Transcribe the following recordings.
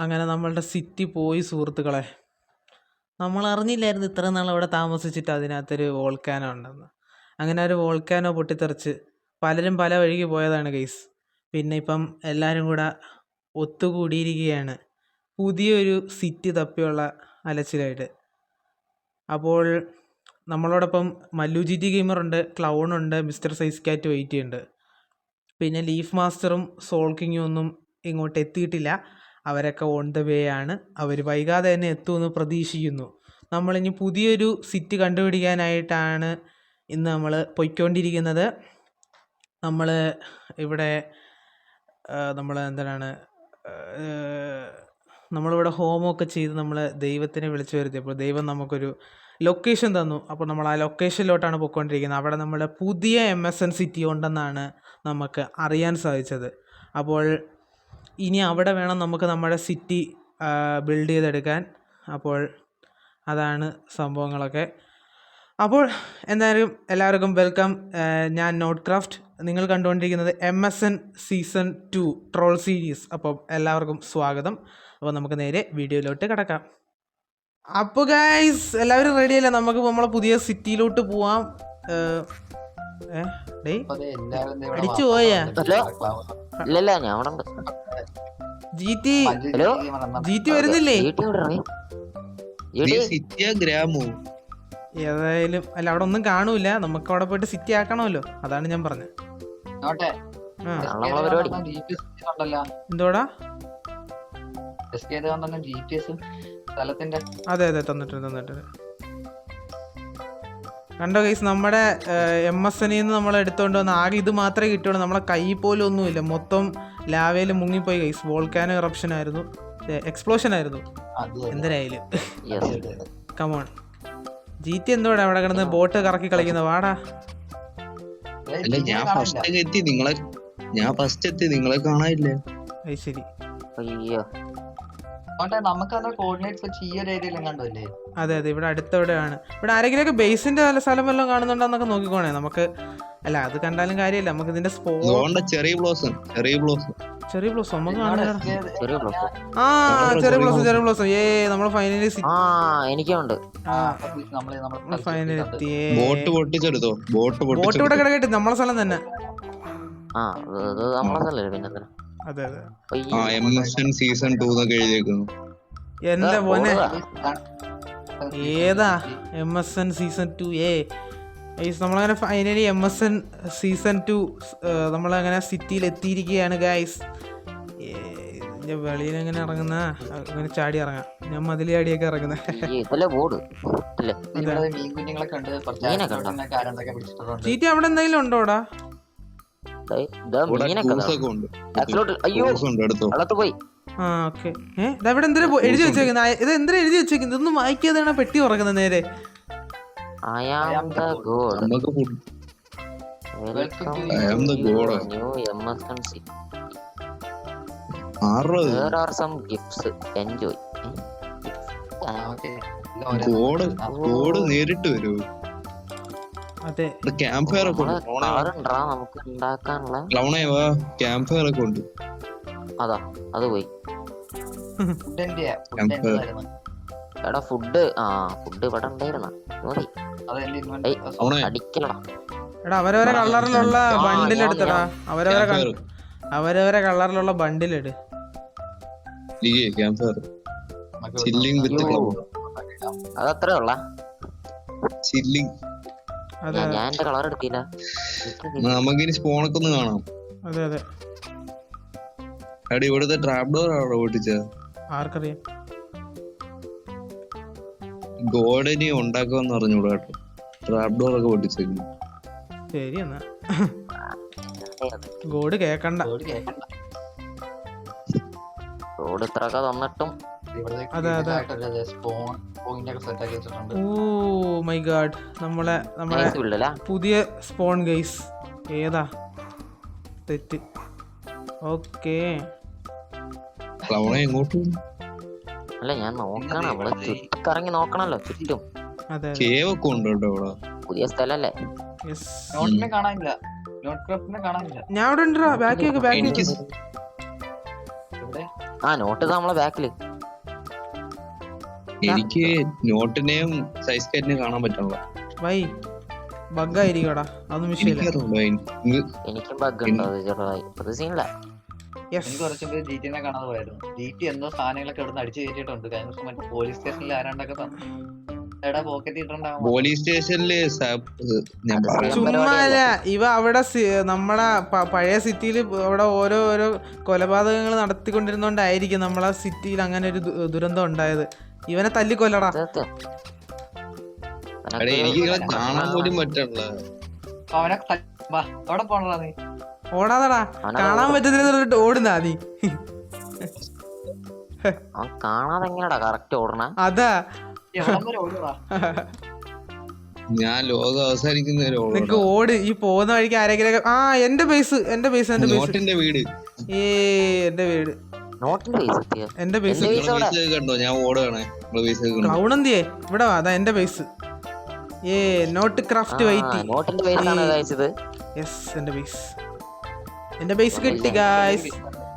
അങ്ങനെ നമ്മളുടെ സിറ്റി പോയി സുഹൃത്തുക്കളെ. നമ്മൾ അറിഞ്ഞില്ലായിരുന്നു ഇത്ര നാൾ അവിടെ താമസിച്ചിട്ട് അതിനകത്തൊരു വോൾക്കാനോ ഉണ്ടെന്ന്. അങ്ങനെ ഒരു വോൾക്കാനോ പൊട്ടിത്തെറിച്ച് പലരും പല വഴിക്ക് പോയതാണ് ഗൈസ്. പിന്നെ ഇപ്പം എല്ലാവരും കൂടെ ഒത്തുകൂടിയിരിക്കുകയാണ് പുതിയൊരു സിറ്റി തപ്പിയുള്ള അലച്ചിലായിട്ട്. അപ്പോൾ നമ്മളോടൊപ്പം മല്ലു ജി ടി ഗെയിമറുണ്ട്, ക്ലൗണുണ്ട്, മിസ്റ്റർ സൈസ് കാറ്റ് വെയിറ്റ് ചെയ്യുന്നുണ്ട്. പിന്നെ ലീഫ് മാസ്റ്ററും സോൾ കിങ്ങും ഒന്നും ഇങ്ങോട്ട് എത്തിയിട്ടില്ല. അവരൊക്കെ ഓൺ ദ വേ ആണ്. അവർ വൈകാതെ തന്നെ എത്തുമെന്ന് പ്രതീക്ഷിക്കുന്നു. നമ്മളിനി പുതിയൊരു സിറ്റി കണ്ടുപിടിക്കാനായിട്ടാണ് ഇന്ന് നമ്മൾ പൊയ്ക്കൊണ്ടിരിക്കുന്നത്. നമ്മൾ ഇവിടെ നമ്മളിവിടെ ഹോമമൊക്കെ ചെയ്ത് നമ്മൾ ദൈവത്തിനെ വിളിച്ചു വരുത്തിയപ്പോൾ ദൈവം നമുക്കൊരു ലൊക്കേഷൻ തന്നു. അപ്പോൾ നമ്മൾ ആ ലൊക്കേഷനിലോട്ടാണ് പോയിക്കൊണ്ടിരിക്കുന്നത്. അവിടെ നമ്മുടെ പുതിയ MSN സിറ്റി ഉണ്ടെന്നാണ് നമുക്ക് അറിയാൻ സാധിച്ചത്. അപ്പോൾ ഇനി അവിടെ വേണം നമുക്ക് നമ്മുടെ സിറ്റി ബിൽഡ് ചെയ്തെടുക്കാൻ. അപ്പോൾ അതാണ് സംഭവങ്ങളൊക്കെ. അപ്പോൾ എന്തായാലും എല്ലാവർക്കും വെൽക്കം. ഞാൻ നോട്ട് ക്രാഫ്റ്റ്. നിങ്ങൾ കണ്ടുകൊണ്ടിരിക്കുന്നത് MSN സീസൺ 2 ട്രോൾ സീരീസ്. അപ്പോൾ എല്ലാവർക്കും സ്വാഗതം. അപ്പോൾ നമുക്ക് നേരെ വീഡിയോയിലോട്ട് കിടക്കാം. അപ്പോൾ ഗൈസ് എല്ലാവരും റെഡിയല്ലേ? നമുക്ക് നമ്മളെ പുതിയ സിറ്റിയിലോട്ട് പോവാം. അടിച്ചു പോയാ ജീറ്റി വരുന്നില്ലേ? ഏതായാലും അല്ല, അവിടെ ഒന്നും കാണൂല. നമുക്ക് അവിടെ പോയിട്ട് സിറ്റി ആക്കണമല്ലോ, അതാണ് ഞാൻ പറഞ്ഞത്. എന്തോടാ? അതെ അതെ തന്നിട്ടുണ്ട്. കണ്ടോ ഗൈസ്, നമ്മുടെ MSN നമ്മൾ എടുത്തോണ്ട് വന്ന ആകെ ഇത് മാത്രമേ കിട്ടുള്ളൂ. നമ്മളെ കൈ പോലും ഒന്നുമില്ല, മൊത്തം ലാവയിൽ മുങ്ങിപ്പോയി ഗൈസ്. വോൾക്കാനോ ഇറപ്ഷൻ ആയിരുന്നു, എക്സ്പ്ലോഷൻ ആയിരുന്നു. എന്തരായാലും കമോൺ. GT എന്തോടാ അവിടെ കിടന്ന് ബോട്ട് കറക്കി കളിക്കുന്ന? വാടാ. ഞാൻ ഫസ്റ്റ് എത്തി, നിങ്ങളെ കാണാനില്ല. അത് ശരി. അതെ അതെ, ഇവിടെ അടുത്തെവിടെയാണ്. ഇവിടെ ആരെങ്കിലൊക്കെ ബേസിന്റെ സ്ഥലം വല്ലതും കാണുന്നുണ്ടോന്നൊക്കെ നോക്കിക്കോണേ. നമുക്ക് അല്ല അത് കണ്ടാലും കാര്യമില്ല, നമുക്ക് ഇതിന്റെ ചെറിയ ബ്ലോസം നമുക്ക് കാണുന്ന ചെറിയ ബ്ലോസം. നമ്മൾ ഫൈനലി ബോട്ട് ഇവിടെ കിടക്കട്ടെ, നമ്മളെ സ്ഥലം തന്നെ. അതെ അതെ, സീസൺ 2 എന്റെ പോനെ. ഏതാ MSN സീസൺ 2? നമ്മളങ്ങനെ ഫൈനലി MSN സീസൺ 2 നമ്മളങ്ങനെ സിറ്റിയിൽ എത്തിയിരിക്കുകയാണ് ഗൈസ്. വെളിയിൽ എങ്ങനെ ഇറങ്ങുന്ന? അങ്ങനെ ചാടി ഇറങ്ങാം. ഞാൻ മതിൽ ചാടിയൊക്കെ ഇറങ്ങുന്ന. ചീറ്റി അവിടെ എന്തെങ്കിലും ഉണ്ടോടാ? ഇവിടെ എന്തിനാ എഴുതി വെച്ചേക്കുന്നത്? ഇത് എന്തിനാ എഴുതി വെച്ചേക്കുന്നത്? ഇതൊന്നും വായിക്കാതെയാണ് പെട്ടി ഉറക്കുന്നത് നേരെ. നേരിട്ട് വരൂ. അതെ, ക്യാമ്പ് ഫയർ ഒക്കെ ഉണ്ട്. അതാ അത് പോയി. എടാ ഫുഡ് ഇവിടെ ഉണ്ടായിരുന്ന അടിക്കലടാ. എടാ അവരവരെ കളറിലുള്ള ബണ്ടിൽ എടുത്തടാ. അവരവരെ കളറിലുള്ള ബണ്ടിൽ എടു. അതത്രേ ഉള്ള. ഞാൻ എന്റെ കളർ എടുത്തില്ല. നമുക്കിനി സ്പോണൊക്കെ ഒന്ന് കാണാം. അതെ അതെ, ഇവിടുത്തെ ട്രാപ്പ് ഡോർ അവിടെ പൊട്ടിച്ചത് ആർക്കറിയാം? ഗോഡനി ഉണ്ടാക്കാന്ന് പറഞ്ഞൂടാ കേട്ടോ. ട്രാപ്പ് ഡോർ ഒക്കെ പൊട്ടിച്ചേക്കുന്നു. ശരി എന്നാ ഗോഡ് കേക്കണ്ട. റോഡ് ഇത്രയൊക്കെ തന്നിട്ടും. അതെ അതെ. ഓ മൈ ഗാഡ്, നമ്മളെ പുതിയ സ്പോൺ ഗൈസ്. ഏതാ തെറ്റ്? ഓക്കേ, അല്ല ഞാൻ നോക്കണം. നമ്മള് ചുറ്റിക്കറങ്ങി നോക്കണല്ലോ ചുറ്റും. പുതിയ സ്ഥലല്ലേ? ഞാൻ ഇവിടെ ഉണ്ടോ? ബാക്കി ആ നോട്ട് നമ്മളെ ബാക്കില്. എനിക്ക് നോട്ടിനെയും സൈസ് കാറ്റിനെയും കാണാൻ പറ്റണല്ലോ. വൈ ബഗ്ഗായിരിക്കടാ, അതൊന്നും വിഷയമില്ല. എനിക്കും ബഗ് ഉണ്ട്, അത് ചെറുതായി. അത് സീനില്ല. എനിക്ക് കുറച്ച് മുമ്പ് ജിടിനെ കാണാതെ പോയായിരുന്നു. ജിടി എന്തോ സാധനങ്ങളൊക്കെ ഇവിടെ നിന്ന് അടിച്ചു കയറ്റിയിട്ടുണ്ട്. കഴിഞ്ഞ ദിവസം മറ്റേ പോലീസ് സ്റ്റേഷനിൽ ആരാണ്ടൊക്കെ എടാ പോക്കറ്റ് ഇട്ടുണ്ടാവും. പോലീസ് സ്റ്റേഷനില് ഞാൻ അത് പറയാം. ചുമ്മാ അല്ല, ഇവ അവിടെ നമ്മളെ പഴയ സിറ്റിയിൽ അവിടെ ഓരോ കൊലപാതകങ്ങൾ നടത്തിക്കൊണ്ടിരുന്നോണ്ടായിരിക്കും നമ്മളെ സിറ്റിയിൽ അങ്ങനെ ഒരു ദുരന്തം ഉണ്ടായത്. ഇവനെ തല്ലിക്കൊല്ലടാ. സത്യം. എടേ, എനിക്ക് ഇങ്ങനെ കാണാൻ പോലും പറ്റണല്ലോ. അവനെ അവിടെ പോണടാ നീ. ഓടാതടാ, കാണാൻ പറ്റുന്നില്ല ഓടുന്നാ നീ. അവൻ കാണാതെ എങ്ങനെയാടാ കറക്റ്റ് ഓടണ? അതാ എവിടം വരെ ഓടുവാ? ഞാൻ ലോകം അവസാനിക്കുന്ന നിനക്ക് ഓട്. ഈ പോകുന്ന വഴിക്ക് ആരെങ്കിലും എന്റെ ബേസ് നോട്ടിന്റെ വീട്. എന്റെ വീട് നോട്ടിന്റെ ബേസ് എത്തിയ എന്റെ ബേസ് കണ്ടോ? ഞാൻ ഓടുകയാണേ. ക്ലൗൺ എന്തിയേ? ഇവിടെ വാ, അതാ എന്റെ ബേസ്. Note craft white. നോട്ടിന്റെ ബേസ് ആണ് കഴിച്ചത്. യെസ്, എന്റെ ബേസ് കിട്ടി ഗായ്സ്.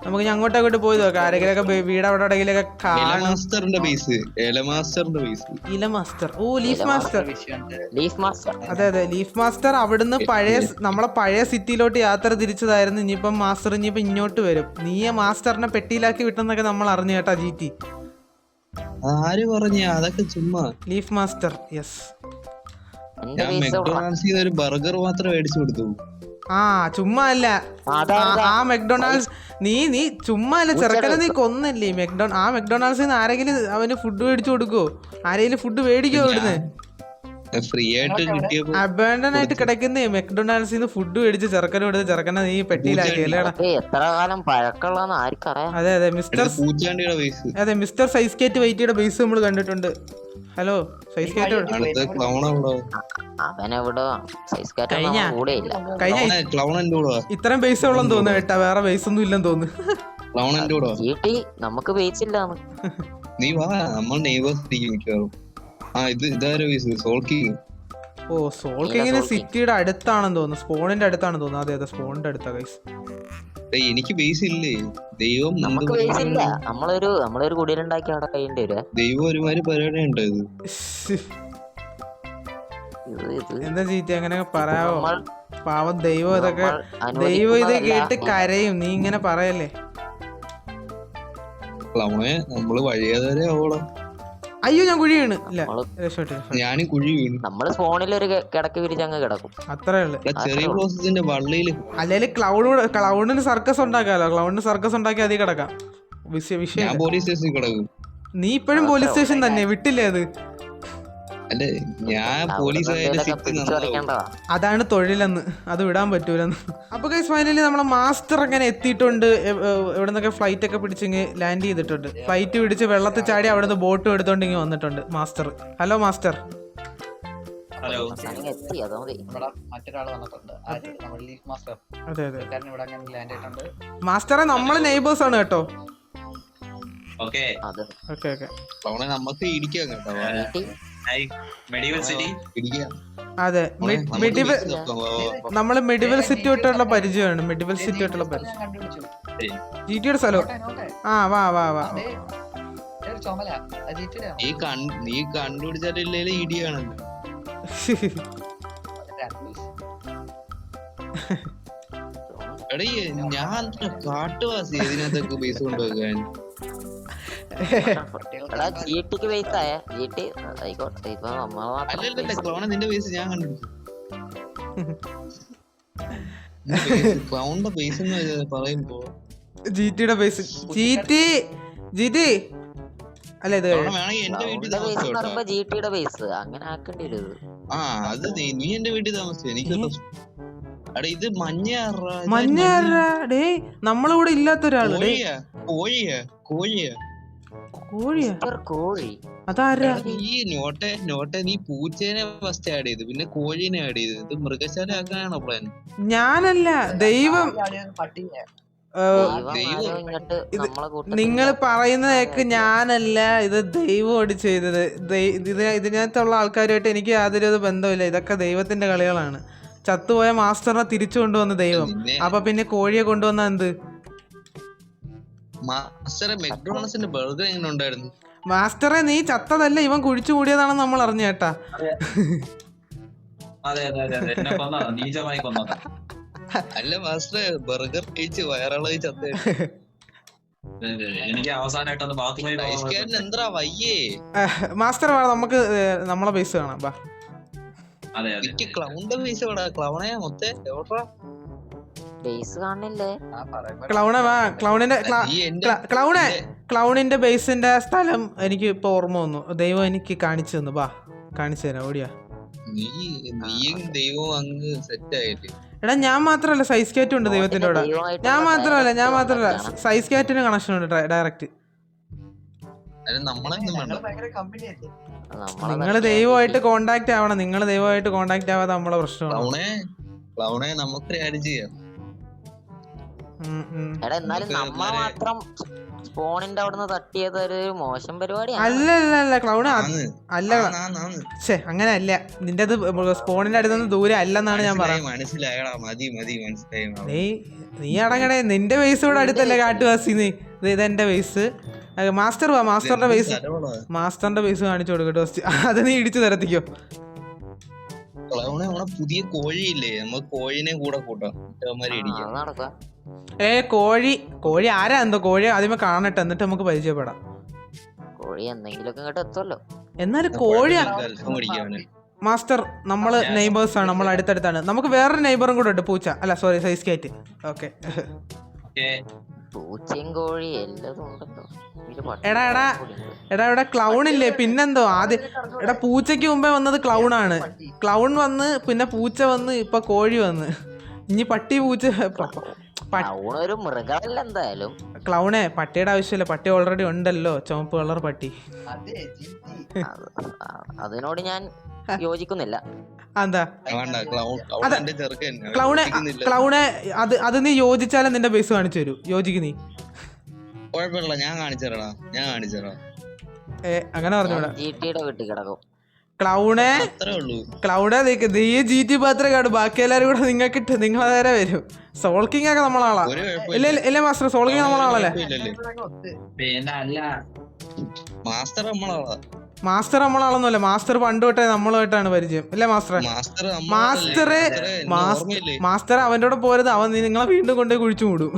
നമുക്ക് ഞാൻ അങ്ങോട്ടങ്ങോട്ട് പോയി നോക്കാം. ആരെങ്കിലൊക്കെ വീട് അവിടെ എവിടെയെങ്കിലൊക്കെ കാണും. ഇല മാസ്റ്റർ. ഓ, ലീഫ് മാസ്റ്റർ. Leaf master. അതെ, ലീഫ് മാസ്റ്റർ അവിടുന്ന് നമ്മളെ പഴയ സിറ്റിയിലോട്ട് യാത്ര തിരിച്ചതായിരുന്നു. ഇനിയിപ്പം മാസ്റ്റർ ഇങ്ങോട്ട് വരും. നീയെ മാസ്റ്ററിനെ പെട്ടിയിലാക്കി വിട്ടെന്നൊക്കെ നമ്മൾ അറിഞ്ഞു കേട്ടാ ജിടി. ആര് പറഞ്ഞ അതൊക്കെ ചുമ്മാ? Leaf master. യെസ്, എന്റെ ഞാൻ ബേസ് മെക്ഡൊണാൾഡ്സിൽ ഒരു ബർഗർ മാത്രം മേടിച്ചു കൊടുത്തു. ചുമ്മാ അല്ല. ആ മെക്ഡൊണാൾഡ്സ് നീ ചുമ്മാ അല്ല ചെറുക്കനെ നീ കൊന്നല്ലേ. മെക്ഡൊണാൾഡ്സിൽ നിന്ന് ആരെങ്കിലും അവന് ഫുഡ് മേടിച്ചു കൊടുക്കോ? ആരെങ്കിലും ഫുഡ് മേടിക്കോ ഇവിടുന്ന്? ഫ്രീ ആയിട്ട് കിട്ടിയപ്പോ അബാൻഡൻ ആയിട്ട് കിടക്കുന്നേ മെക്ഡൊണാൾഡ്സിൽ നിന്ന് ഫുഡ് മേടിച്ച് ചെറുക്കനെ കൊടുത്ത് ചെറുക്കനെ നീ പെട്ടിയിലാക്കി അല്ലേടാ. എത്ര കാലം പഴക്കമുള്ളതെന്ന് ആർക്കറിയാം. അതെ പൂച്ചാണ്ടിയുടെ ബേസ്. അതെ, മിസ്റ്റർ സൈസ് കേറ്റ് വൈറ്റിയുടെ ബേസ് നമ്മൾ കണ്ടിട്ടുണ്ട്. ഹലോ സൈസ് കേറ്റ്, അവനെവിടെ സൈസ് കാറ്റ് കൂടെ ഇല്ല. ഇത്രയും ബേസ് ഉള്ളെന്ന് തോന്നുന്നു കേട്ടാ, വേറെ ബേസ് ഒന്നും ഇല്ലെന്ന് തോന്നുന്നു. ചീട്ടി നമുക്ക് ബേസ് ഇല്ലാന്ന്. നീ വാ, നമ്മൾ നെയ്ബേഴ്സ് മിക്കവാറും. ഓ, സോൾ കിങ്ങിന് സിറ്റിയുടെ അടുത്താണെന്ന് തോന്നുന്നു. സ്പോണിന്റെ അടുത്താണെന്ന് തോന്നുന്നു. അതെ, സ്പോണിന്റെ അടുത്താ ഗൈസ്. എനിക്ക് ബേസ് ഇല്ലേ? ദൈവം നമുക്ക് ബേസ് ഇല്ല. നമ്മളൊരു കുടിയിലുണ്ടാക്കി അവിടെ കഴിയേണ്ടി വരും. ദൈവം ഒരുമാതിരി പരിപാടി ഉണ്ട്. എന്താ ചീറ്റി അങ്ങനെ പറയാവോ? പാവം ദൈവം ഇതൊക്കെ ഇത് കേട്ട് കരയും. നീ ഇങ്ങനെ പറയല്ലേ. നമ്മള് വഴിയാതെ ഓടാം. അയ്യോ, ഞാൻ കുഴി വീണ്. ഇല്ല, ഞാനും കുഴി വീണു. നമ്മള് ഫോണിലൊരു കിടക്ക് വിരിച്ചങ്ങ് കിടക്കും. അത്രേ ഉള്ളു. ചെറിയ പ്രോസസിന്റെ വള്ളിയില് അല്ലെങ്കിൽ ക്ലൗഡിന് സർക്കസ് ഉണ്ടാക്കാലോ. ക്ലൗഡിന് സർക്കസ് ഉണ്ടാക്കി അതിൽ കിടക്കാം. വിഷയം പോലീസ് സ്റ്റേഷനിൽ കിടക്കും. നീ ഇപ്പോഴും പോലീസ് സ്റ്റേഷൻ തന്നെ വിട്ടില്ലേ? അത് അല്ലേ, ഞാൻ പോലീസ് അതാണ് തൊഴിലെന്ന്. അത് വിടാൻ പറ്റൂലെന്ന്. അപ്പൊ ഗൈസ് ഫൈനലി നമ്മളെ മാസ്റ്റർ അങ്ങനെ എത്തിയിട്ടുണ്ട്. എവിടെ നിന്നൊക്കെ ഫ്ലൈറ്റ് ഒക്കെ പിടിച്ചിങ്ങ് ലാൻഡ് ചെയ്തിട്ടുണ്ട്. ഫ്ലൈറ്റ് പിടിച്ച് വെള്ളത്തിൽ ചാടി അവിടെ നിന്ന് ബോട്ടും എടുത്തോണ്ട് ഇങ്ങനെ വന്നിട്ടുണ്ട് മാസ്റ്റർ. Hello master. മറ്റൊരാള് വന്നിട്ടുണ്ട്. Leaf master. അതെ, ലാൻഡ് ആയിട്ടുണ്ട്. മാസ്റ്ററെ നമ്മള് നെയ്ബേഴ്സ് ആണ് കേട്ടോ. നമുക്ക് ഇടിക്കാം കേട്ടോ. അതെ, നമ്മള് മെഡിവൽ സിറ്റി തൊട്ടുള്ള പരിചയമാണ്. മെഡിവൽ സിറ്റി തൊട്ടുള്ള പരിചയം. ജിടിയുടെ സ്ഥലം. വാ. നീ കണ്ടുപിടിച്ചിട്ടില്ലേ ഇടിയാണല്ലോ. എടേ, ഞാൻ കാട്ടുവാസി ഇതിനകത്തൊക്കെ ബേസ് കൊണ്ടുവെക്കാൻ. നിന്റെ ബേസ് ഞാൻ കണ്ടുപിടിച്ചു. ക്ലൗണിന്റെ ബേസ് എന്ന് പറയുമ്പോ ജിടിയുടെ ബേസ്. ജിടി അല്ല, ഇത് എന്റെ വീട്ടിൽ ബേസ് അങ്ങനെ ആക്കേണ്ടി വരും. അത് നീ എന്റെ വീട്ടിൽ താമസിച്ചു. എനിക്ക് ഇത് ഡേ നമ്മളിവിടെ ഇല്ലാത്ത ഒരാള്. കോഴി അതാരാ? ഈ നോട്ടെ നീ പൂച്ചേനെ ഫസ്റ്റ് ആഡ് ചെയ്തു, പിന്നെ കോഴീനെ ആഡ് ചെയ്തു. ഇത് മൃഗശാല ആക്കാനാണോ പ്ലാൻ? ഞാനല്ല, ദൈവം. നിങ്ങൾ പറയുന്നതൊക്കെ ഞാനല്ല, ഇത് ദൈവമാണ് ചെയ്തത്. ഇതിനകത്തുള്ള ആൾക്കാരുമായിട്ട് എനിക്ക് യാതൊരു ബന്ധമില്ല. ഇതൊക്കെ ദൈവത്തിന്റെ കളികളാണ്. ചത്തുപോയ മാസ്റ്ററിനെ തിരിച്ചു കൊണ്ടുവന്ന ദൈവം. അപ്പൊ പിന്നെ കോഴിയെ കൊണ്ടുവന്ന എന്ത്? മാസ്റ്ററെ മെക്ഡോണൾഡ്സിന്റെ ബർഗർ എങ്ങനെ ഉണ്ടായിരുന്നു? മാസ്റ്ററെ നീ ചത്തതല്ല, ഇവൻ കുഴിച്ചു കൂടിയതാണെന്ന് നമ്മൾ അറിഞ്ഞ കേട്ടാ. അതെ അതെ അതെ അതെ, എന്നെ കൊന്നതാ, നീചമായി കൊന്നതാ. അല്ല മാസ്റ്ററെ, ബർഗർ കഴിച്ച് വയറളവ് ചത്ത എനിക്ക് അവസാനമായിട്ടൊന്ന് ബാത്റൂമിൽ ഐസ്കാരൻ എന്താ വയ്യേ? മാസ്റ്റർ വാ, നമുക്ക് നമ്മളെ ബേസ് കാണാം. ബാ. അതെ അതെ എനിക്ക് ക്ലൗണിന്റെ പൈസ വേടാ. ക്ലൗണേ മൊത്തേ എവിടാ? ബേസ് കാണില്ലേ? ക്ലൗണെ വാ, ക്ലൗണിന്റെ നീ എന്റെ ക്ലൗണെ ക്ലൗണിന്റെ ബേസിന്റെ സ്ഥലം എനിക്ക് ഇപ്പൊ ഓർമ്മ വന്നു. ദൈവം എനിക്ക് കാണിച്ചു തന്നു. ബാ, കാണിച്ചു തരാം. ഓടിയാ. നീയും ദൈവവും അങ്ങ് സെറ്റ് ആയില്ലേ? എടാ ഞാൻ മാത്രല്ല, സൈസ് കാറ്റും ഉണ്ട് ദൈവത്തിന്റെ കൂടെ. ഞാൻ മാത്രല്ല സൈസ് കാറ്റിന് കണക്ഷൻ ഉണ്ട് ഡയറക്റ്റ്. അല്ല നമ്മളെന്നും വേണ്ട. നിങ്ങൾ ദൈവമായിട്ട് കോണ്ടാക്ട് ആവണം. നിങ്ങൾ ദൈവമായിട്ട് കോണ്ടാക്ട് ആവാതെ നമ്മളെ പ്രശ്നമാണ്. ക്ലൗണെ നമുക്ക് ആഡ് ചെയ്യാം. എടാ എന്നാലും നമ്മ മാത്രം സ്പോണിന്റെ അവിടുന്ന് തട്ടിയത് ഒരു മോശം പരിപാടിയാണ്. അല്ല ക്ലൗണ് അല്ല, ഛേ അങ്ങനെ അല്ല. നിന്റെ സ്പോണിന്റെ അടുത്തൊന്നും ദൂരെ അല്ലെന്നാണ് ഞാൻ പറയുന്നത്. മനസ്സിലായടാ, മതി മനസ്സിലായി. നീ അടങ്ങടേ, നിന്റെ ബേസ് ഇവിടെ അടുത്തല്ലേ കാട്ടുവാസി. നീ ഇതെന്റെ ബേസ്. മാസ്റ്റർ വാ, മാസ്റ്ററിന്റെ ബേസ് കാണിച്ചു കൊടുക്കട്ടെ. അത് നീ ഇടിച്ചു തരത്തിക്കോ. ക്ലൗണെ നമ്മളെ പുതിയ കോഴിയില്ലേ, നമുക്ക് കോഴിനെ കൂടെ കൂട്ടാം. കോഴി ആരാ? എന്തോ കോഴി ആദ്യമേ കാണട്ടെ, എന്നിട്ട് നമുക്ക് പരിചയപ്പെടാം. കോഴി എന്തെങ്കിലുമൊക്കെ ഇങ്ങോട്ട് എത്തുമല്ലോ. എന്നാലും കോഴി മാസ്റ്റർ നമ്മള് നെയ്ബേഴ്സ് ആണ്, നമ്മൾ അടുത്തടുത്താണ്. നമുക്ക് വേറൊരു നെയ്ബറും കൂടെ ഉണ്ട്, പൂച്ച. അല്ല സോറി, സൈസ് കാറ്റ്. ഓക്കെ. പൂച്ചയും കോഴി എല്ലതും ഉണ്ടല്ലോ. എടാ ക്ലൗൺ ഇല്ലേ? പിന്നെന്തോ ആദ്യം. എടാ പൂച്ചയ്ക്ക് മുമ്പേ വന്നത് ക്ലൗൺ ആണ്. ക്ലൗൺ വന്ന് പിന്നെ പൂച്ച വന്ന് ഇപ്പൊ കോഴി വന്ന് ഇനി പട്ടി പൂച്ച. ഒരു മൃഗമല്ല എന്തായാലും. ക്ലൗണെ പട്ടിയുടെ ആവശ്യമില്ല, പട്ടി ഓൾറെഡി ഉണ്ടല്ലോ, ചുവപ്പ് കളർ പട്ടി. അതിനോട് ഞാൻ യോജിക്കുന്നില്ല. എന്താ ക്ലൗണെ അത് നീ യോജിച്ചാലും നിന്റെ ബേസ് കാണിച്ചു തരൂ. യോജിക്ക് നീ. കുഴപ്പമില്ല, ഞാൻ കാണിച്ചു തരാം. അങ്ങനെ പറഞ്ഞൂടാ. ജിടിയുടെ വീട്ടിൽ കിടക്കും. ക്ലൗണെ നീ GT മാത്രമേ കാണും, ബാക്കി എല്ലാരും കൂടെ നിങ്ങൾക്ക് നിങ്ങളെ നേരെ വരും. സോൾക്കിങ് ഒക്കെ നമ്മളാളാ. ഇല്ല മാസ്റ്റർ, സോൾക്കിങ് നമ്മളാളല്ലേ? മാസ്റ്റർ നമ്മളാളൊന്നുമല്ല. മാസ്റ്റർ പണ്ട് തൊട്ടേ നമ്മളുമായിട്ടാണ് പരിചയം. അല്ലേ മാസ്റ്റർ അവന്റെ കൂടെ പോരുത്. അവൻ നിങ്ങളെ വീണ്ടും കൊണ്ടുപോയി കുഴിച്ചു മൂടും.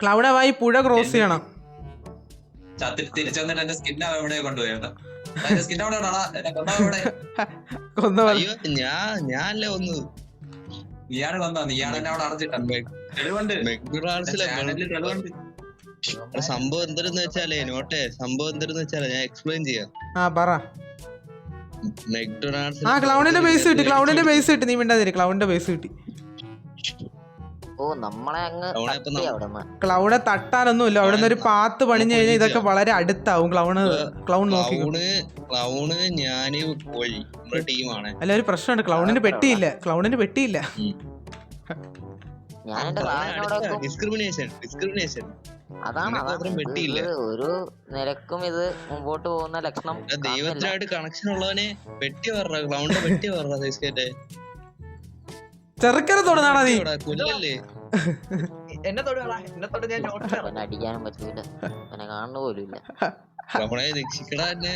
ക്ലൗണെ വാ, ഈ പുഴ ക്രോസ് ചെയ്യണം. സംഭവം എന്തെന്ന് വെച്ചാലേ ഞാൻ എക്സ്പ്ലെയിൻ ചെയ്യാം. ക്ലൗണിന്റെ ബേസ് കിട്ടി. നീ മിണ്ടാതിരി, ക്ലൗണിന്റെ ബേസ് കിട്ടി. ക്ലൗണെ തട്ടാനൊന്നുമില്ല. അവിടെ നിന്ന് ഒരു പാത്ത് പണിഞ്ഞു കഴിഞ്ഞാൽ ഇതൊക്കെ വളരെ അടുത്താവും. ക്ലൗൺ നോക്കി. ഞാന് കോഴി ടീമാണ്. അല്ല, ഒരു പ്രശ്നമുണ്ട്. ക്ലൗണിന് പെട്ടിയില്ല. ഡിസ്ക്രിമിനേഷൻ. അതാണ് ഒരു നിരക്കും ഇത് മുമ്പോട്ട് പോകുന്ന ലക്ഷണം. ദൈവത്തിനായിട്ട് കണക്ഷൻ ഉള്ളവനെ വെട്ടി പറഞ്ഞ ക്ലൗണിനെ വെട്ടി പറഞ്ഞ സൈസ്കേറ്റെ ചെറുക്കനെ തൊടുന്നാടാ നീ. കൊല്ലല്ലേ അടിക്കാനും പറ്റൂല, അവനെ കാണുന്ന പോലും ഇല്ല. നമ്മളെ രക്ഷിക്കടാ എന്നെ.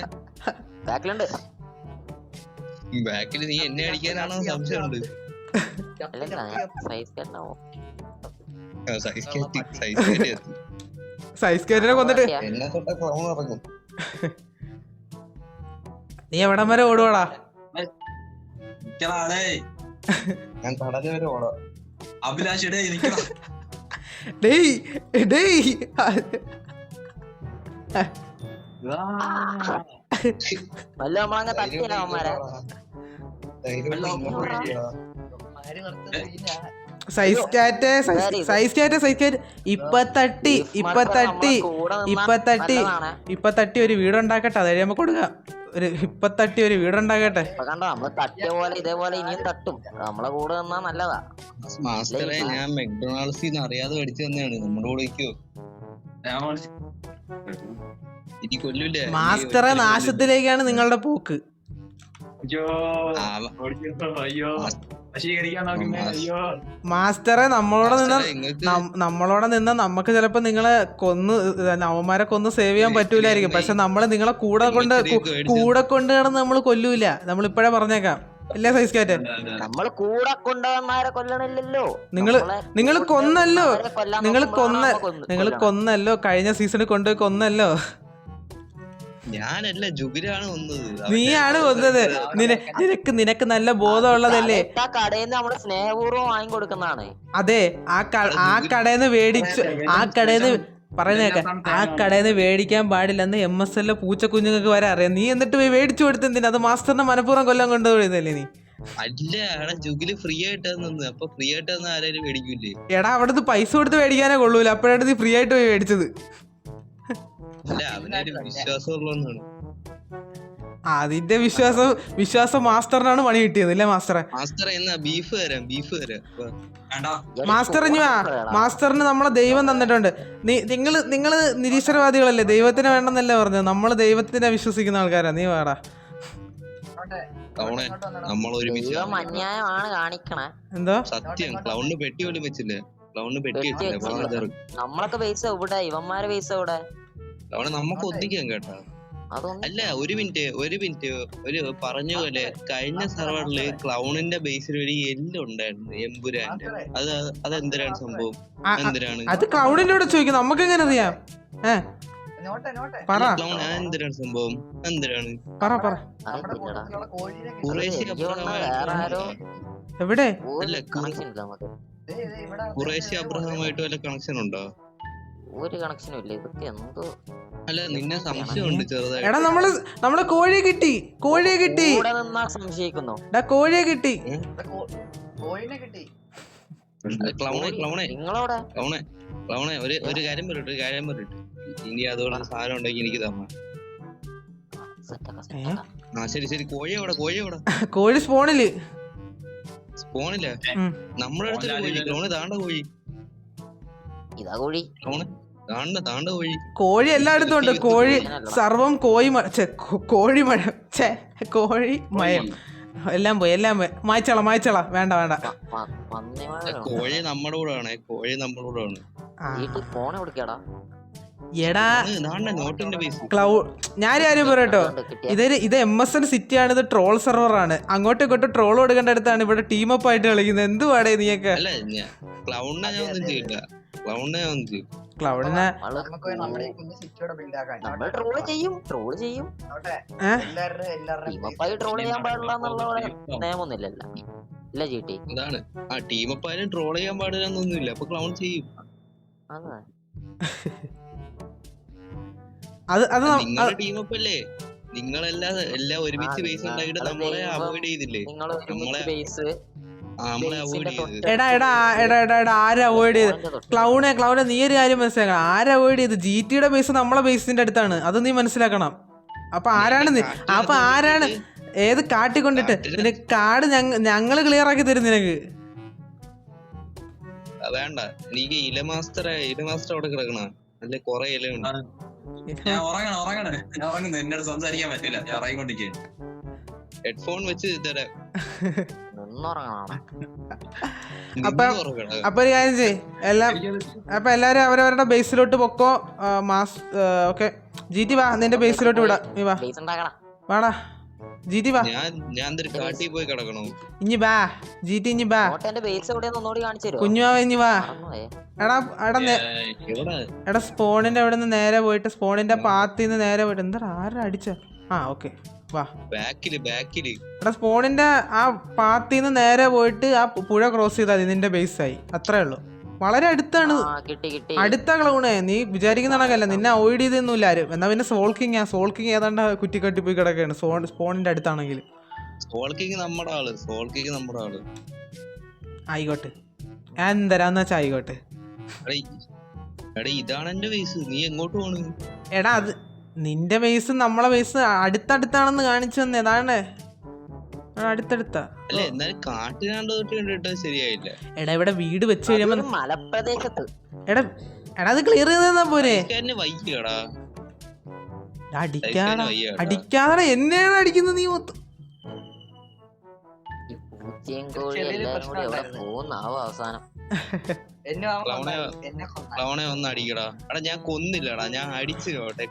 ബാക്കില് നീ എന്നെ അടിക്കാനാണോ സംശയമുണ്ട്? സൈസ് കേറ്റിനെ കൊന്നിട്ട് എന്നെ തൊട്ട ക്ലൗൺ ഇറങ്ങും. നീ എവിടം വരെ ഓടുവാടാ? ഞാൻ കടല് വരെ ഓടാം. അഭിലാഷ് സൈസ് കാറ്റ് ഇപ്പത്തട്ടി ഒരു വീടുണ്ടാക്കട്ടെ. അത് കഴിയുമ്പോ കൊടുക്കാം. ഒരു ഇപ്പത്തട്ടി ഒരു വീടുണ്ടാക്കട്ടെ. നമ്മള് തട്ടിയ പോലെ ഇതേപോലെ ഇനിയും തട്ടും. നമ്മളെ കൂടെ നിന്നാ നല്ലതാ. മാസ്റ്ററെ, ഞാൻ മെക്ഡൊണാൾഡ്സിന്ന് അറിയാതെ മേടിച്ചു തന്നെയാണ്. നമ്മുടെ കൂടെ മാസ്റ്ററെ നാശത്തിലേക്കാണ് നിങ്ങളുടെ പോക്ക്. അയ്യോ അയ്യോ വശീകരിക്കാൻ നോക്കുന്നേ അയ്യോ. മാസ്റ്ററെ നിങ്ങൾക്ക് നമ്മളോടെ നിന്ന നമുക്ക് ചിലപ്പോ നിങ്ങളെ അവന്മാരെ കൊന്ന് സേവ് ചെയ്യാൻ പറ്റൂലായിരിക്കും. പക്ഷെ നമ്മള് നിങ്ങളെ കൂടെ കൊണ്ട് കിടന്ന് നമ്മൾ കൊല്ലൂല. നമ്മളിപ്പോഴേ പറഞ്ഞേക്കാം. ഇല്ലേ സൈസ് കാറ്റ്? നമ്മള് കൂടെ കൊണ്ടുവന്നാരെ കൊല്ലണില്ലല്ലോ. നിങ്ങൾ കൊന്നല്ലോ. നിങ്ങൾ കൊന്നല്ലോ. കഴിഞ്ഞ സീസണിൽ കൊണ്ടുപോയി കൊന്നല്ലോ. ഞാനല്ല, ജുഗിലാണ് വന്നത്. നീയാണ് കൊന്നത്. നിനക്ക് നല്ല ബോധമുള്ളതല്ലേ? കടയിൽ നിന്ന് നമ്മള് സ്നേഹപൂർവ്വം വാങ്ങിക്കൊടുക്കുന്നതാണ്. അതെ, ആ കടയിൽ നിന്ന് പറയുന്നേക്കാം. ആ കടയിൽ നിന്ന് മേടിക്കാൻ പാടില്ലെന്ന് MSL പൂച്ചക്കുഞ്ഞുങ്ങൾക്ക് വരെ അറിയാം. നീ എന്നിട്ട് പോയി മേടിച്ചു കൊടുത്തെന്തിനാ? അത് മാസ്റ്ററിന്റെ മനഃപൂർവ്വം കൊല്ലം കൊണ്ടുപോയതല്ലേ നീ? അല്ല, അവിടെ ജുഗില് ഫ്രീ ആയിട്ട് നിന്ന്. അപ്പൊ ഫ്രീ ആയിട്ട് തന്ന ആരും മേടിക്കൂലേ? എടാ, അവിടുന്ന് പൈസ കൊടുത്ത് മേടിക്കാനേ കൊള്ളൂല. അപ്പോഴാണ് നീ ഫ്രീ ആയിട്ട് പോയി മേടിച്ചത്. അല്ല, അവനൊരു വിശ്വാസം ഉള്ളതാണ്. അതിന്റെ വിശ്വാസം മാസ്റ്ററിനാണ് പണി കിട്ടിയത്, ഇല്ലേ മാസ്റ്ററെ? മാസ്റ്റർ എന്നാ ബീഫ് തരാം. മാസ്റ്റർ ഇനി വാ. മാസ്റ്ററിന് നമ്മളെ ദൈവം തന്നിട്ടുണ്ട്. നിങ്ങള് നിരീശ്വരവാദികളല്ലേ? ദൈവത്തിന് വേണ്ടെന്നല്ലേ പറഞ്ഞത്? നമ്മള് ദൈവത്തിനെ വിശ്വസിക്കുന്ന ആൾക്കാരാ. നീ വേടാ. നമ്മൾ ഒരുമിച്ച് അന്യായമാണ് കാണിക്കണേ. എന്തോ സത്യം. ക്ലൗണിന് പെട്ടി പോലും വെച്ചില്ലേ? ക്ലൗണിന് പെട്ടി വെച്ചില്ലേ? നമ്മളൊക്കെ പൈസ ഇവിടെ, ഇവന്മാരെ പൈസ ഇവിടെ. ക്ലൗണ് നമുക്ക് ഒന്നിക്കാൻ കേട്ടാ. അല്ല, ഒരു മിനിറ്റ് ഒരു പറഞ്ഞ പോലെ കഴിഞ്ഞ സർവറില് ക്ലൗണിന്റെ ബേസിൽ ഒരു എല്ലുണ്ടായിരുന്നു, എമ്പുരാന്റെ. അതെന്തിനാണ് സംഭവം? എന്തിനാണ് അത് ക്ലൗഡിന്റെ കൂടെ ചോദിക്കും. നമുക്ക് എങ്ങനെ അറിയാം? ക്ലൗൺ എന്തിനാണ് സംഭവം? എന്തിനാണ്? എവിടെ? അല്ല, ഖുറൈശി അബ്രഹാമായിട്ട് വല്ല കണക്ഷൻ ഉണ്ടോ? ഒരു കണക്ഷനും ഇല്ല. ഇതൊക്കെ എന്തോ. അല്ല, നിന്നെ സംശയമുണ്ട് ചെറുതായിട്ട്. എടാ, നമ്മള് കോഴിയെ കിട്ടി. സംശയിക്കുന്നു. കോഴിയെ കിട്ടി. ക്ലൗണെ ഒരു കാര്യം പറയട്ടെ. ഇനി അതുകൊണ്ട് സാധനം ഉണ്ടെങ്കിൽ എനിക്ക് തരണം. ശരി. കോഴി എവിടെ? കോഴി സ്പോണില്ല. നമ്മുടെ അടുത്തൊരു കോഴി. ക്ലൗണ് താണ്ട കോഴി. ഇതാ കോഴി. താണ്ട കോഴി. കോഴി എല്ലായിടത്തും ഉണ്ട്. കോഴി സർവം കോഴിമഴ. കോഴിമയം എല്ലാം പോയി. മായ്ച്ചള. വേണ്ട. കോഴി നമ്മുടെ കൂടെ ആണ്. ഫോൺ എവിടേക്കാടാ? എടാ, നോട്ടിന്റെ പൈസ. ഞാനൊരു കാര്യം പറയട്ടോ. ഇത് MSN സിറ്റി ആണ്. ഇത് ട്രോൾ സെർവർ ആണ്. അങ്ങോട്ടും ഇങ്ങോട്ടും ട്രോൾ കൊടുക്കേണ്ട അടുത്താണ് ഇവിടെ ടീമപ്പ് ആയിട്ട് കളിക്കുന്നത്. എന്തുവാടേ നീയൊക്കെ? അല്ല, ക്ലൗഡിനെ ഞാൻ ഒന്നും ചെയ്യില്ല. ക്ലൗഡിനെ ട്രോള് ചെയ്യും. ട്രോൾ ചെയ്യാൻ പാടില്ല എന്നുള്ള നിയമൊന്നുമില്ലല്ലോ. ഇല്ല ജീട്ടി. അതാണ് ടീമപ്പായാലും ട്രോൾ ചെയ്യാൻ പാടില്ല എന്നൊന്നുമില്ല. അപ്പൊ ക്ലൗൺ ചെയ്യും. നിങ്ങളുടെ ടീമപ്പല്ലേ? നിങ്ങളെല്ലാം ഒരുമിച്ച് ബേസ് ഉണ്ടാക്കിട്ട് നമ്മളെ അവോയ്ഡ് ചെയ്തില്ലേ? എടാ, ആരെ അവോയ്ഡ് ചെയ്ത്? ക്ലൗനെ നീ ഒരു കാര്യം മനസ്സിലാക്കണം. ആരെ അവോയ്ഡ് ചെയ്ത്? GTയുടെ ബേസ് നമ്മളെ ബേസിന്റെ അടുത്താണ്. അത് നീ മനസ്സിലാക്കണം. അപ്പൊ ആരാണ് ഏത് കാട്ടിക്കൊണ്ടിട്ട് നിനക്ക് കാട് ഞങ്ങള് ക്ലിയർ ആക്കി തരും നിനക്ക്. വേണ്ട, എനിക്ക് ഇല മാസ്റ്റർ അവിടെ കിടക്കണ. അല്ലെ കൊറേ ഇലയുണ്ട്. ഞാൻ ഉറങ്ങണം. എന്നോട് സംസാരിക്കാൻ പറ്റില്ല. ഞാൻ ഉറങ്ങിക്കൊണ്ടിരിക്കുകയാണ്. ഹെഡ്ഫോൺ വെച്ച് തരാം. അപ്പൊ ഒരു കാര്യം ചെയ്യ്. എല്ലാരും അവരവരുടെ ബേസിലോട്ട് പൊക്കോ. ഓക്കെ, GT വാ. നിന്റെ ബേസിലോട്ട് വിടാ. നീ വാടാ GT വാ. ഞാൻ കാട്ടിൽ പോയി കിടക്കണോ? ഇനി വാ GT, ഇനി വാ. കുഞ്ഞുവാ, ഇനി വാ. എടാ, സ്പോണിന്റെ അവിടെ നിന്ന് നേരെ പോയിട്ട് സ്പോണിന്റെ പാത്തിന്ന് നേരെ പോയിട്ട്. എന്താ ആരാ അടിച്ച? ഓക്കെ, വാ. എടാ, സ്പോണിന്റെ ആ പാത്തിന്ന് നേരെ പോയിട്ട് ആ പുഴ ക്രോസ് ചെയ്താൽ മതി. നിന്റെ ബേസായി. അത്രേ ഉള്ളൂ. വളരെ അടുത്താണ്. അടുത്ത ക്ലൗണേ. നീ വിചാരിക്കുന്ന കണക്കല്ല. നിന്നെ അവോയ്ഡ് ചെയ്തൊന്നുമില്ല ആരും. എന്നാ പിന്നെ സോൾക്കിങ് ഏതാണ്ട് കുറ്റിക്കട്ടി പോയി കിടക്കുകയാണ്. സ്പോണിന്റെ അടുത്താണെങ്കിൽ ആയിക്കോട്ടെ. ഞാൻ എന്തരാന്ന് വെച്ചാ ആയിക്കോട്ടെ. ഇതാണ് എന്റെ ബേസ്. നീ എങ്ങോട്ട് പോണ്? എടാ, അത് നിന്റെ ബേസ് നമ്മളെ ബേസ് അടുത്തടുത്താണെന്ന് കാണിച്ചു തന്നെ. അതാണ് അടുത്തടുത്താ. ശരിയായില്ല. എടാ, ഇവിടെ വീട് വെച്ച് കഴിയുമ്പോ മലപ്രദേശത്ത്. എടാ, അത് ക്ലിയർ ചെയ്താ പോരെ? വയ്യടാ. അടിക്കാതെ എന്നെയാണ് അടിക്കുന്നത് നീ മൊത്തം. ഇറച്ചിയും കോഴി ചെറിയൊരു എല്ലാരും കൂടി എവിടെ പ്രശ്നം പോകുന്നാവും അവസാനം. എന്നെ അവൻ ക്ലൗണെ കൊന്നായിരുന്നു. എന്നെ കൊന്നായിരുന്നു. ക്ലൗണെ ഒന്ന് അടിക്കടാ. എടാ ഞാൻ കൊന്നില്ലടാ, ഞാൻ അടിച്ചു നോട്ടെ.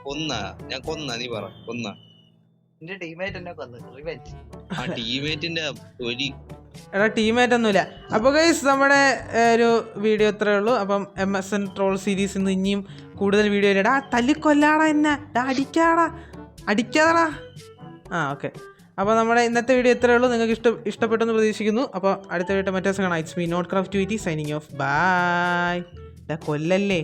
ഞാൻ കൊന്ന, നീ പറ കൊന്ന. എന്റെ ടീമേറ്റ് എന്നെ കൊന്നു. റിവെഞ്ച്. ആ ടീമേറ്റിന്റെ ഒരു എടാ ടീമേറ്റ് ഒന്നുമില്ല. അപ്പോൾ ഗൈസ് നമ്മുടെ ഒരു വീഡിയോ ഇത്രയേ ഉള്ളൂ. അപ്പം MSN ട്രോൾ സീരീസ് ഇന്ന് ഇനിയും കൂടുതൽ വീഡിയോ ഇല്ലടാ. തല്ലിക്കൊല്ലാടാ എന്നെ, അടിക്കാടാ. ഓക്കെ. അപ്പോൾ നമ്മുടെ ഇന്നത്തെ വീഡിയോ ഇത്രയേ ഉള്ളൂ. നിങ്ങൾക്ക് ഇഷ്ടപ്പെട്ടെന്ന് പ്രതീക്ഷിക്കുന്നു. അപ്പോൾ അടുത്ത വീഡിയോ മറ്റേ കാണാം. It's me note craft 280 signing off. Bye. കൊല്ലല്ലേ.